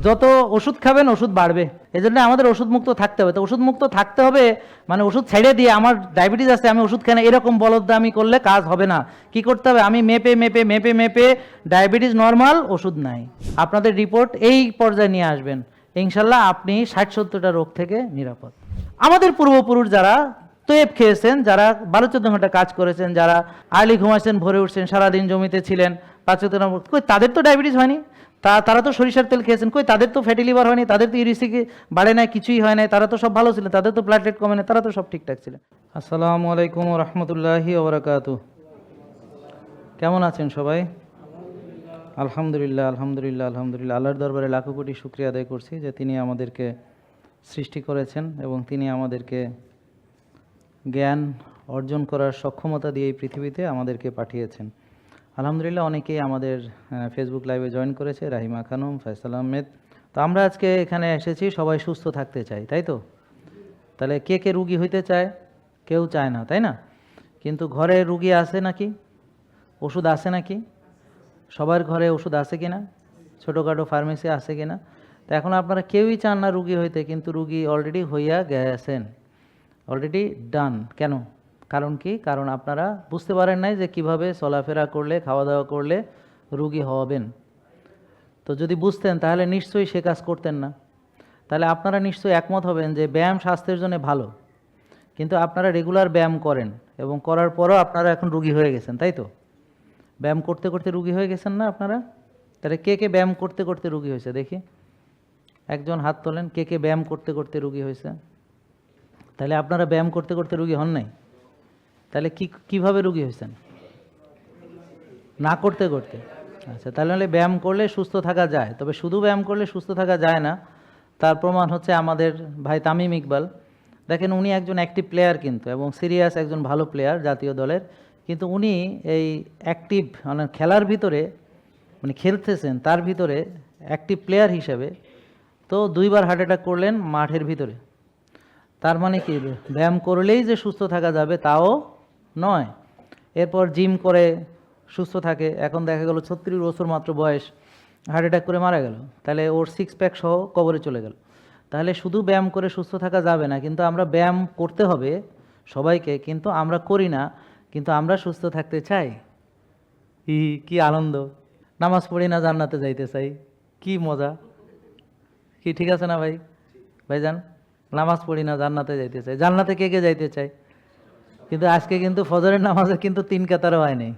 যত ওষুধ খাবেন ওষুধ বাড়বে, এজন্য আমাদের ওষুধ মুক্ত থাকতে হবে। তো ওষুধ মুক্ত থাকতে হবে মানে ওষুধ ছেড়ে দিয়ে আমার ডায়াবেটিস আছে আমি ওষুধ খাই না এরকম বলদামি করলে কাজ হবে না। কি করতে হবে? আমি মেপে মেপে মেপে মেপে ডায়াবেটিস নর্মাল, ওষুধ নাই, আপনাদের রিপোর্ট এই পর্যায়ে নিয়ে আসবেন, ইনশাল্লাহ আপনি 60-70টা রোগ থেকে নিরাপদ। আমাদের পূর্বপুরুষ যারা তোয়েব খেয়েছেন, যারা 12-14 ঘন্টা কাজ করেছেন, যারা আর্লি ঘুমাইছেন, ভোরে উঠছেন, সারাদিন জমিতে ছিলেন, 5 কই তাদের তো ডায়াবেটিস হয়নি, তারা তো সরিষার তেল খেয়েছেন, কই তাদের তো ফ্যাটি লিভার হয়নি, তাদের তো ইউরিক বাড়ে নাই, কিছুই হয় নাই, তারা তো সব ভালো ছিলেন, তাদের তো ব্লাড রেট কমে নাই, তারা তো সব ঠিকঠাক ছিলেন। আসসালামু আলাইকুম ওয়া রাহমাতুল্লাহি ওয়া বারাকাতুহু। কেমন আছেন সবাই? আলহামদুলিল্লাহ আলহামদুলিল্লাহ আলহামদুলিল্লাহ। আল্লাহর দরবারে লাখো কোটি শুকরিয়া আদায় করছি যে তিনি আমাদেরকে সৃষ্টি করেছেন এবং তিনি আমাদেরকে জ্ঞান অর্জন করার সক্ষমতা দিয়ে এই পৃথিবীতে আমাদেরকে পাঠিয়েছেন। আলহামদুলিল্লাহ, অনেকেই আমাদের ফেসবুক লাইভে জয়েন করেছে, রাহিমা খানম, ফয়সাল আহমেদ। তো আমরা আজকে এখানে এসেছি সবাই সুস্থ থাকতে চাই, তাই তো? তাহলে কে কে রুগী হইতে চায়? কেউ চায় না, তাই না? কিন্তু ঘরে রুগী আছে নাকি? ওষুধ আছে নাকি? সবার ঘরে ওষুধ আছে কিনা? ছোটোখাটো ফার্মেসি আছে কিনা? তো এখন আপনারা কেউই চান না রুগী হইতে, কিন্তু রুগী অলরেডি হইয়া গেছেন, অলরেডি ডান। কেন? কারণ কি? কারণ আপনারা বুঝতে পারেন নাই যে কিভাবে চলাফেরা করলে, খাওয়া দাওয়া করলে রুগী হবেন। তো যদি বুঝতেন তাহলে নিশ্চয়ই সে কাজ করতেন না। তাহলে আপনারা নিশ্চয়ই একমত হবেন যে ব্যায়াম স্বাস্থ্যের জন্য ভালো, কিন্তু আপনারা রেগুলার ব্যায়াম করেন এবং করার পরও আপনারা এখন রুগী হয়ে গেছেন, তাই তো? ব্যায়াম করতে করতে রুগী হয়ে গেছেন না আপনারা? তাহলে কে কে ব্যায়াম করতে করতে রুগী হয়েছে দেখি? একজন হাত তোলেন, কে কে ব্যায়াম করতে করতে রুগী হয়েছে? তাহলে আপনারা ব্যায়াম করতে করতে রুগী হন নাই? তাহলে কিভাবে রুগী হয়েছেন? না করতে করতে। আচ্ছা, তাহলে ব্যায়াম করলে সুস্থ থাকা যায়, তবে শুধু ব্যায়াম করলে সুস্থ থাকা যায় না। তার প্রমাণ হচ্ছে আমাদের ভাই তামিম ইকবাল। দেখেন, উনি একজন অ্যাক্টিভ প্লেয়ার কিন্তু, এবং সিরিয়াস একজন ভালো প্লেয়ার জাতীয় দলের, কিন্তু উনি এই অ্যাক্টিভ মানে খেলার ভিতরে মানে খেলতেছেন, তার ভিতরে অ্যাক্টিভ প্লেয়ার হিসেবে তো 2বার হার্ট অ্যাটাক করলেন মাঠের ভিতরে। তার মানে কি ব্যায়াম করলেই যে সুস্থ থাকা যাবে তাও নয়। এরপর জিম করে সুস্থ থাকে, এখন দেখা গেল 36 বছর মাত্র বয়স, হার্ট অ্যাটাক করে মারা গেল। তাহলে ওর 6 প্যাক সহ কবরে চলে গেল। তাহলে শুধু ব্যায়াম করে সুস্থ থাকা যাবে না, কিন্তু আমরা ব্যায়াম করতে হবে সবাইকে, কিন্তু আমরা করি না, কিন্তু আমরা সুস্থ থাকতে চাই। কি আনন্দ! নামাজ পড়ি না জান্নাতে যাইতে চাই, কি মজা! কি ঠিক আছে না ভাই? ভাইজান, নামাজ পড়ি না জান্নাতে যাইতে চাই। জান্নাতে কে কে যাইতে চাই? কিন্তু আজকে কিন্তু ফজরের নামাজে কিন্তু 3 কাতারও হয় নাই।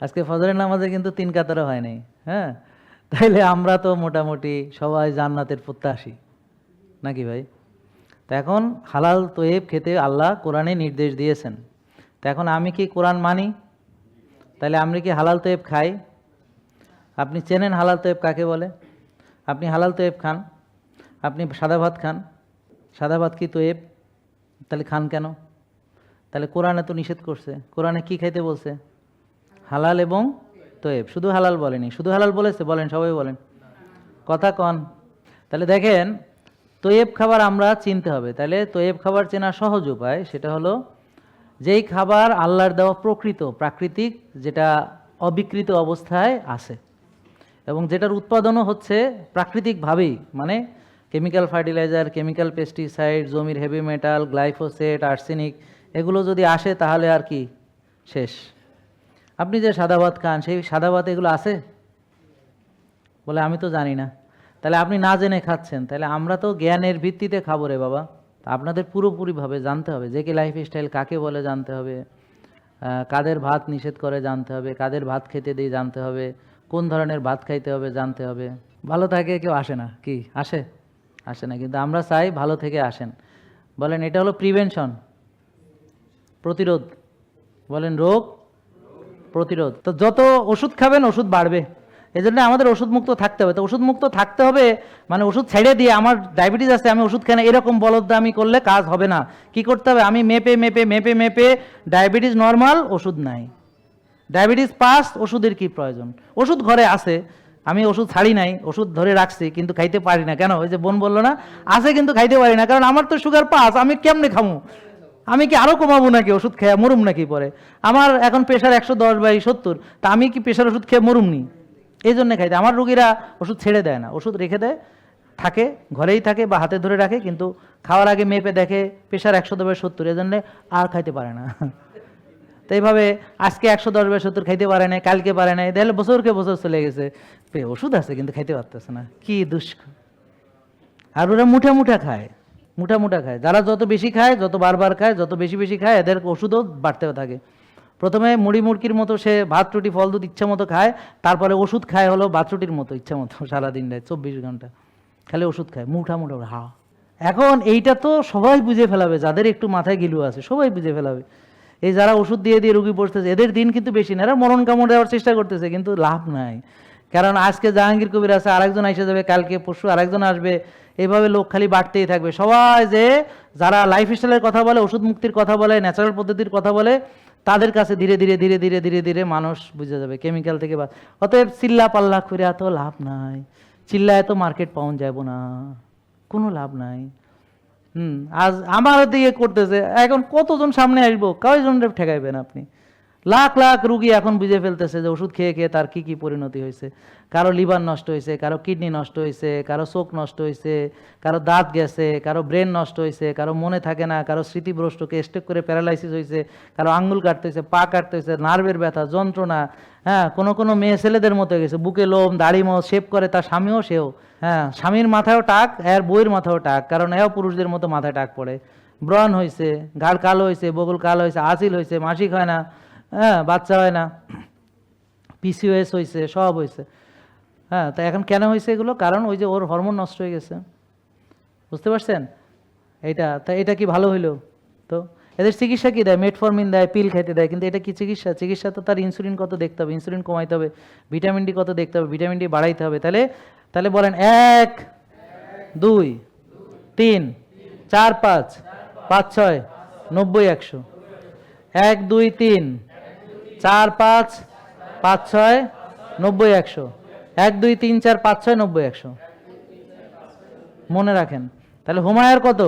আজকে ফজরের নামাজে কিন্তু 3 কাতারও হয় নাই। হ্যাঁ, তাইলে আমরা তো মোটামুটি সবাই জান্নাতের প্রত্যাশী নাকি ভাই? তো এখন হালাল তৈব খেতে আল্লাহ কোরআনে নির্দেশ দিয়েছেন। তো এখন আমি কি কোরআন মানি? তাহলে আমরা কি হালাল তৈব খাই? আপনি চেনেন হালাল তৈব কাকে বলে? আপনি হালাল তৈব খান, আপনি সাদা ভাত খান, সাদা ভাত কি তৈব? তাহলে খান কেন? তাহলে কোরআনে তো নিষেধ করছে। কোরআনে কি খাইতে বলছে? হালাল এবং তৈব। শুধু হালাল বলেনি। শুধু হালাল বলেছে? বলেন, সবাই বলেন, কথা কন। তাহলে দেখেন, তৈব খাবার আমরা চিনতে হবে। তাহলে তৈব খাবার চেনার সহজ উপায় সেটা হলো যেই খাবার আল্লাহর দেওয়া প্রকৃত প্রাকৃতিক, যেটা অবিকৃত অবস্থায় আছে এবং যেটার উৎপাদনও হচ্ছে প্রাকৃতিকভাবেই, মানে কেমিক্যাল ফার্টিলাইজার, কেমিক্যাল পেস্টিসাইড, জমির হেভি মেটাল, গ্লাইফোসেট, আর্সেনিক, এগুলো যদি আসে তাহলে আর কি শেষ। আপনি যে সাদা ভাত খান, সেই সাদা ভাত এগুলো আছে? বলে আমি তো জানি না। তাহলে আপনি না জেনে খাচ্ছেন। তাহলে আমরা তো জ্ঞানের ভিত্তিতে খাবো রে বাবা। আপনাদের পুরোপুরিভাবে জানতে হবে যে কি লাইফস্টাইল কাকে বলে জানতে হবে, কাদের ভাত নিষেধ করে জানতে হবে, কাদের ভাত খেতে দিয়ে জানতে হবে, কোন ধরনের ভাত খাইতে হবে জানতে হবে। ভালো থাকে কেউ আসে না, কি আসে? আসে না, কিন্তু আমরা চাই ভালো থেকে আসেন। বলেন, এটা হলো প্রিভেনশন, প্রতিরোধ। বলেন, রোগ প্রতিরোধ। তো যত ওষুধ খাবেন ওষুধ বাড়বে, এজন্য আমাদের ওষুধ মুক্ত থাকতে হবে। তো ওষুধ মুক্ত থাকতে হবে মানে ওষুধ ছেড়ে দিয়ে আমার ডায়াবেটিস আছে আমি ওষুধ খাই না এরকম বলদামি করলে কাজ হবে না। কি করতে হবে? আমি মেপে মেপে মেপে মেপে ডায়াবেটিস নর্মাল, ওষুধ নাই, ডায়াবেটিস পাস, ওষুধের কি প্রয়োজন? ওষুধ ঘরে আছে, আমি ওষুধ ছাড়ি নাই, ওষুধ ধরে রাখছি, কিন্তু খাইতে পারি না। কেন? ওই যে বোন বললো না, আছে কিন্তু খাইতে পারি না, কারণ আমার তো সুগার পাস, আমি কেমনে খামু? আমি কি আরও কমাবো নাকি? ওষুধ খেয়ে মরুম নাকি পরে? আমার এখন প্রেশার 110/70, তা আমি কি প্রেশার ওষুধ খেয়ে মরুম নি? এই জন্য খাইতে। আমার রুগীরা ওষুধ ছেড়ে দেয় না, ওষুধ রেখে দেয়, থাকে ঘরেই থাকে বা হাতে ধরে রাখে, কিন্তু খাওয়ার আগে মেপে দেখে প্রেশার 110/70, এই জন্যে আর খাইতে পারে না। তো এইভাবে আজকে 110/70 খাইতে পারে না, কালকে পারে না, তাহলে বছরকে বছর চলে গেছে, ওষুধ আছে কিন্তু খাইতে পারতেছে না, কি দুষ্ক। আর ওরা মুঠা মুঠা খায়, মুঠা মুঠা খায়। যারা যত বেশি খায়, যত বারবার খায়, যত বেশি বেশি খায়, এদের ওষুধও বাড়তেও থাকে। প্রথমে মুড়ি মুড়কির মতো সে ভাত রুটি ফল দুধ ইচ্ছা মতো খায়, তারপরে ওষুধ খায় হলো ভাত রুটির মতো ইচ্ছা মতো, সারাদিন রায় 24 ঘন্টা খালি ওষুধ খায়, মুঠা মুঠা হা। এখন এইটা তো সবাই বুঝে ফেলাবে, যাদের একটু মাথায় গিলু আছে সবাই বুঝে ফেলাবে। এই যারা ওষুধ দিয়ে দিয়ে রুগী পড়তেছে, এদের দিন কিন্তু বেশি না, এরা মরণ কামড় দেওয়ার চেষ্টা করতেছে, কিন্তু লাভ নাই। কারণ আজকে জাহাঙ্গীর কবির আছে, আরেকজন এসে যাবে, কালকে পরশু আরেকজন আসবে, এইভাবে লোক খালি বাড়তেই থাকবে। সবাই যে যারা লাইফস্টাইলের কথা বলে, ওষুধ মুক্তির কথা বলে, ন্যাচারাল পদ্ধতির কথা বলে, তাদের কাছে ধীরে ধীরে ধীরে ধীরে ধীরে ধীরে মানুষ বুঝে যাবে কেমিক্যাল থেকে। অতএব চিল্লা পাল্লা করে এত লাভ নাই, চিল্লা এত মার্কেট পাউন যাব না, কোনো লাভ নাই। আজ আমার দিকে করতেছে, এখন কতজন সামনে আসবো, কয়জন ঠেকাইবেন আপনি? লাখ লাখ রুগী এখন বুঝে ফেলতেছে যে ওষুধ খেয়ে খেয়ে তার কি কি পরিণতি হয়েছে। কারো লিভার নষ্ট হয়েছে, কারো কিডনি নষ্ট হয়েছে, কারো চোখ নষ্ট হয়েছে, কারো দাঁত গেছে, কারো ব্রেন নষ্ট হয়েছে, কারো মনে থাকে না, কারো স্মৃতিভ্রষ্টকে স্ট্রোক করে প্যারালাইসিস হয়েছে, কারো আঙ্গুল কাটতে হয়েছে, পা কাটতে হয়েছে, নার্ভের ব্যথা, যন্ত্রণা। হ্যাঁ, কোনো কোনো মেয়ে ছেলেদের মতো গেছে, বুকে লোম দাড়ি শেভ করে, তার স্বামীও সেও। হ্যাঁ, স্বামীর মাথায়ও টাক, এর বইয়ের মাথায়ও টাক, কারণ এও পুরুষদের মতো মাথায় টাক পড়ে। ব্রণ হয়েছে, ঘাড় কালো হয়েছে, বগল কালো হয়েছে, আসিল হয়েছে, মাসিক হয় না, হ্যাঁ, বাচ্চা হয় না, পিসিওএস হয়েছে, সব হয়েছে। হ্যাঁ, তো এখন কেন হয়েছে এগুলো? কারণ ওই যে ওর হরমোন নষ্ট হয়ে গেছে, বুঝতে পারছেন? এটা কি ভালো হইলো? তো এদের চিকিৎসা কি দেয়? মেটফরমিন দেয়, পিল খাইতে দেয়, কিন্তু এটা কি চিকিৎসা? চিকিৎসা তো তার ইনসুলিন কত দেখতে হবে, ইনসুলিন কমাইতে হবে, ভিটামিন ডি কত দেখতে হবে, ভিটামিন ডি বাড়াইতে হবে। তাহলে তাহলে বলেন 1 2 3 4 5 5 6 90 100, 1 2 3 4 5 5 6 90 100, 1 2 3 4 5 6 90 100, মনে রাখেন। তাহলে হুমায়ুর কত?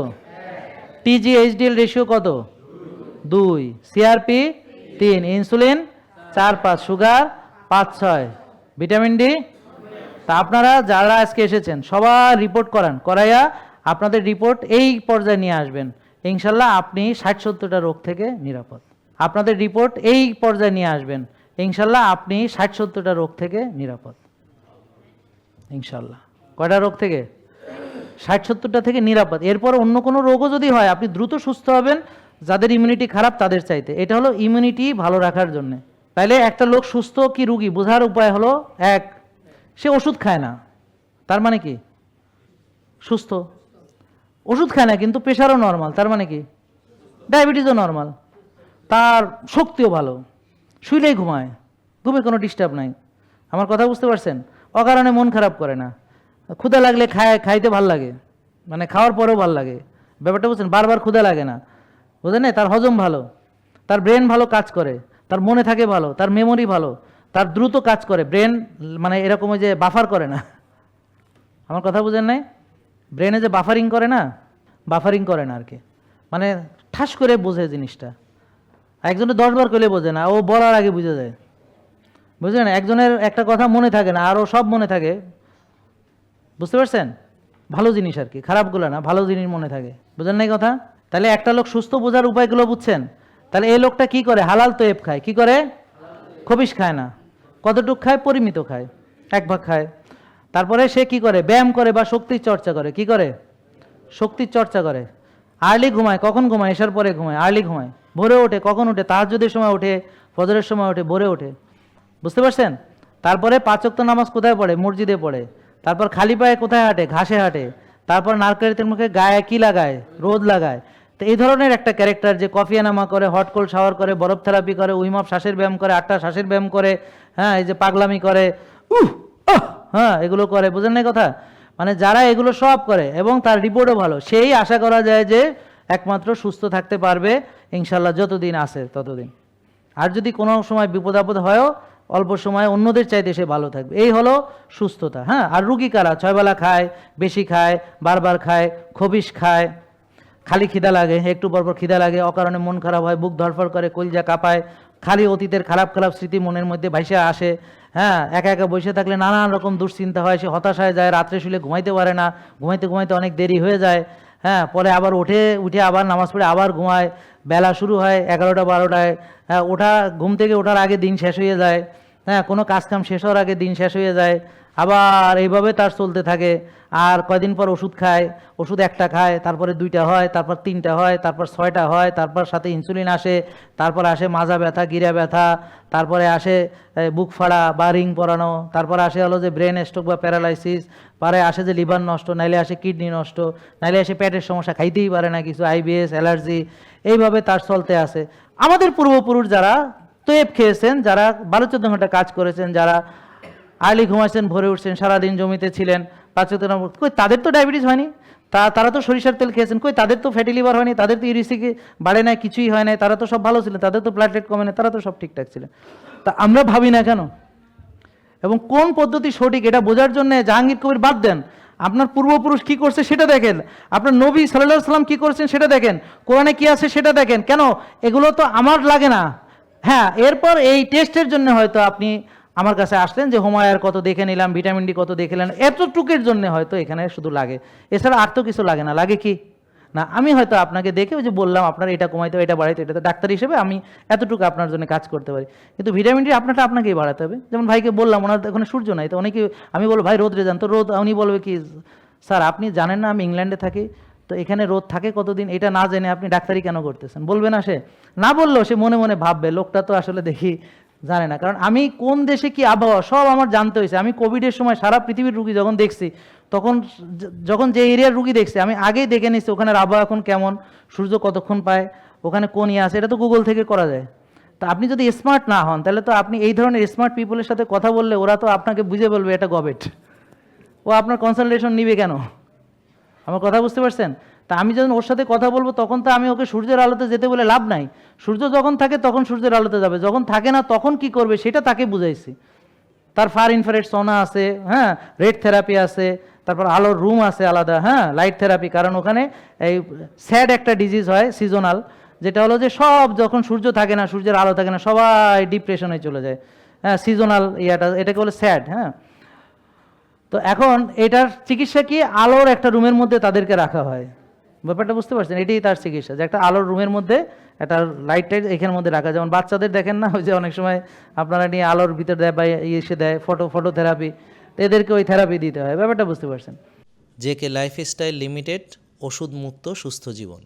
টিজি এইচডিএল রেশিও কত? 2, CRP 3, insulin 4 5, sugar 5 6, vitamin D. তা আপনারা যারা আজকে এসেছেন সবার রিপোর্ট করাইয়া আপনাদের রিপোর্ট এই পর্যায়ে নিয়ে আসবেন, ইনশাল্লাহ আপনি 60-70টা রোগ থেকে নিরাপদ। আপনাদের রিপোর্ট এই পর্যায়ে নিয়ে আসবেন, ইনশাল্লাহ আপনি 60-70টা রোগ থেকে নিরাপদ, ইনশাল্লাহ। কয়টা রোগ থেকে? 60-70টা থেকে নিরাপদ। এরপর অন্য কোনো রোগও যদি হয় আপনি দ্রুত সুস্থ হবেন, যাদের ইমিউনিটি খারাপ তাদের চাইতে। এটা হলো ইমিউনিটি ভালো রাখার জন্য। তাইলে একটা লোক সুস্থ কি রুগী বোঝার উপায় হলো, 1, সে ওষুধ খায় না, তার মানে কি? সুস্থ। ওষুধ খায় না কিন্তু প্রেশারও নর্মাল, তার মানে কি? ডায়াবেটিসও নর্মাল। তার শক্তিও ভালো, শুইলেই ঘুমায়, ঘুমে কোনো ডিস্টার্ব নাই। আমার কথা বুঝতে পারছেন? অকারণে মন খারাপ করে না, ক্ষুধা লাগলে খাইতে ভাল লাগে, মানে খাওয়ার পরেও ভাল লাগে, ব্যাপারটা বুঝছেন? বারবার ক্ষুধা লাগে না, বুঝলেন? তার হজম ভালো, তার ব্রেন ভালো কাজ করে, তার মনে থাকে ভালো, তার মেমোরি ভালো, তার দ্রুত কাজ করে ব্রেন, মানে এরকম ওই যে বাফার করে না। আমার কথা বুঝেন নাই? ব্রেনে যে বাফারিং করে না, বাফারিং করে না আর কি, মানে ঠাস করে বোঝে জিনিসটা। একজনের 10 বার করলে বোঝে না, ও বলার আগে বুঝে যায়, বুঝলেন? একজনের একটা কথা মনে থাকে না, আর ও সব মনে থাকে, বুঝতে পারছেন? ভালো জিনিস আর কি, খারাপগুলো না, ভালো জিনিস মনে থাকে, বুঝেন নাই কথা? তাহলে একটা লোক সুস্থ বোঝার উপায়গুলো বুঝছেন? তাহলে এই লোকটা কি করে? হালাল তৈব খায়। কি করে? খবিশ খায় না। কতটুক খায়? পরিমিত খায়, 1 ভাগ খায়। তারপরে সে কি করে? ব্যায়াম করে বা শক্তির চর্চা করে। কি করে? শক্তির চর্চা করে। আর্লি ঘুমায়। কখন ঘুমায়? এসার পরে ঘুমায়, আর্লি ঘুমায়। ভোরে ওঠে। কখন ওঠে? তাহাজ্জুদের সময় ওঠে, ফজরের সময় ওঠে, ভোরে ওঠে, বুঝতে পারছেন? তারপরে 5 ওয়াক্ত নামাজ কোথায় পড়ে? মসজিদে পড়ে। তারপর খালি পায়ে কোথায় হাঁটে? ঘাসে হাঁটে। তারপর নারকেলের তেল মুখে গায়ে কি লাগায়? রোদ লাগায়। তো এই ধরনের একটা ক্যারেক্টার যে কফি এনামা করে, হট কোল্ড শাওয়ার করে, বরফ থেরাপি করে, উইমঅফ শ্বাসের ব্যায়াম করে, 8টা শ্বাসের ব্যায়াম করে, হ্যাঁ, এই যে পাগলামি করে, হ্যাঁ, এগুলো করে, বুঝেন না কথা? মানে যারা এগুলো সব করে এবং তার রিপোর্টও ভালো, সেই আশা করা যায় যে একমাত্র সুস্থ থাকতে পারবে ইনশাল্লাহ, যতদিন আছে ততদিন। আর যদি কোনো সময় বিপদ আপদ হয়ও, অল্প সময় অন্যদের চাইতে সে ভালো থাকবে। এই হলো সুস্থতা। হ্যাঁ, আর রুগী কারা? 6 বেলা খায়, বেশি খায়, বারবার খায়, খবিশ খায়, খালি খিদা লাগে, একটু পরপর খিদা লাগে, অকারণে মন খারাপ হয়, বুক ধরফর করে, কলিজা কাঁপায়, খালি অতীতের খারাপ খারাপ স্মৃতি মনের মধ্যে ভাইসে আসে, হ্যাঁ, একা একা বসে থাকলে নানান রকম দুশ্চিন্তা হয়, সে হতাশায় যায়, রাত্রে শুলে ঘুমাইতে পারে না, ঘুমাইতে ঘুমাইতে অনেক দেরি হয়ে যায়। হ্যাঁ, পরে আবার উঠে আবার নামাজ পড়ে আবার ঘুমায়, বেলা শুরু হয় 11টা 12টায়। হ্যাঁ, ঘুম থেকে ওঠার আগে দিন শেষ হয়ে যায়। হ্যাঁ, কোনো কাজকাম শেষ হওয়ার আগে দিন শেষ হয়ে যায়। আবার এইভাবে তার চলতে থাকে। আর কয়দিন পর ওষুধ খায়, ওষুধ একটা খায়, তারপরে 2টা হয়, তারপর 3টা হয়, তারপর 6টা হয়, তারপর সাথে ইনসুলিন আসে, তারপর আসে মাজা ব্যথা, গিরা ব্যথা, তারপরে আসে বুক ফাড়া বা রিং পরানো, তারপরে আসে হলো যে ব্রেন স্ট্রোক বা প্যারালাইসিস, পরে আসে যে লিভার নষ্ট, নাইলে আসে কিডনি নষ্ট, নাইলে আসে পেটের সমস্যা, খাইতেই পারে না কিছু, আইবিএস, অ্যালার্জি, এইভাবে তার চলতে আসে। আমাদের পূর্বপুরুষ যারা তোয়েব খেয়েছেন, যারা 12-14 ঘন্টা কাজ করেছেন, যারা আর্লি ঘুমাইছেন, ভোরে উঠছেন, সারাদিন জমিতে ছিলেন, 5 কই তাদের তো ডায়াবেটিস হয়নি, তারা তো সরিষার তেল খেয়েছেন, কই তাদের তো ফ্যাটি লিভার হয়নি, তাদের তো ইউরিক বাড়ে নাই, কিছুই হয় নাই, তারা তো সব ভালো ছিলেন, তাদের তো ব্লাড রেট কমে নাই, তারা তো সব ঠিকঠাক ছিলেন। তা আমরা ভাবি না কেন? এবং কোন পদ্ধতি সঠিক এটা বোঝার জন্য জাহাঙ্গীর কবির বাদ দেন, আপনার পূর্বপুরুষ কি করছে সেটা দেখেন, আপনার নবী সাল্লাল্লাহু আলাইহি সাল্লাম কি করছেন সেটা দেখেন, কোরআনে কি আছে সেটা দেখেন। কেন? এগুলো তো আমার লাগে না। হ্যাঁ, এরপর এই টেস্টের জন্য হয়তো আপনি আমার কাছে আসলেন যে হোমায়ার কত দেখে নিলাম, ভিটামিন ডি কত দেখে নিলাম, এতটুকুর জন্য হয়তো এখানে শুধু লাগে, এছাড়া আর তো কিছু লাগে না। লাগে কি না, আমি হয়তো আপনাকে দেখে ওই যে বললাম আপনার এটা কমাইতে হবে, এটা বাড়াইতে, এটা তো ডাক্তার হিসেবে আমি এতটুকু আপনার জন্য কাজ করতে পারি। কিন্তু ভিটামিন ডি আপনারটা আপনাকেই বাড়াতে হবে। যেমন ভাইকে বললাম, ওনার ওখানে সূর্য নাই, তো অনেকে আমি বলবো ভাই রোদরে যান, তো রোদ, উনি বলবে কি স্যার আপনি জানেন না আমি ইংল্যান্ডে থাকি, তো এখানে রোদ থাকে কতদিন, এটা না জেনে আপনি ডাক্তারি কেন করতেছেন? বলবে না? সে না বললেও সে মনে মনে ভাববে লোকটা তো আসলে দেখি জানে না। কারণ আমি কোন দেশে কি আবহাওয়া সব আমার জানতে হয়েছে। আমি কোভিডের সময় সারা পৃথিবীর রুগী যখন দেখছি, তখন যখন যে এরিয়ার রুগী দেখছি আমি আগেই দেখে নিচ্ছি ওখানের আবহাওয়া এখন কেমন, সূর্য কতক্ষণ পায়, ওখানে কোন আছে, এটা তো গুগল থেকে করা যায়। তা আপনি যদি স্মার্ট না হন, তাহলে তো আপনি এই ধরনের স্মার্ট পিপলের সাথে কথা বললে ওরা তো আপনাকে বুঝে বলবে এটা গবেট, ও আপনার কনসালটেশন নিবে কেন? আমার কথা বুঝতে পারছেন? তা আমি যখন ওর সাথে কথা বলবো তখন তো আমি ওকে সূর্যের আলোতে যেতে বলে লাভ নাই। সূর্য যখন থাকে তখন সূর্যের আলোতে যাবে, যখন থাকে না তখন কি করবে সেটা তাকে বুঝাইছি। তার ফার ইনফ্রারেড সোনা আছে, হ্যাঁ, রেড থেরাপি আছে, তারপর আলোর রুম আছে আলাদা, হ্যাঁ, লাইট থেরাপি। কারণ ওখানে এই স্যাড একটা ডিজিজ হয় সিজনাল, যেটা হলো যে সব যখন সূর্য থাকে না, সূর্যের আলো থাকে না, সবাই ডিপ্রেশনে চলে যায়। হ্যাঁ, সিজনাল এটাকে বলে স্যাড। হ্যাঁ, তো এখন এটার চিকিৎসা কি? আলোর একটা রুমের মধ্যে তাদেরকে রাখা হয়। ব্যাপারটা বুঝতে পারছেন? এটাই তার চিকিৎসা, যে একটা আলোর রুমের মধ্যে একটা লাইট টাইট এখানের মধ্যে রাখা। যেমন বাচ্চাদের দেখেন না, ওই যে অনেক সময় আপনারা নিয়ে আলোর ভিতর দেয় বা এসে দেয় ফটোথেরাপি, তো এদেরকে ওই থেরাপি দিতে হয়। ব্যাপারটা বুঝতে পারছেন? জেকে লাইফস্টাইল লিমিটেড, ওষুধ মুক্ত সুস্থ জীবন।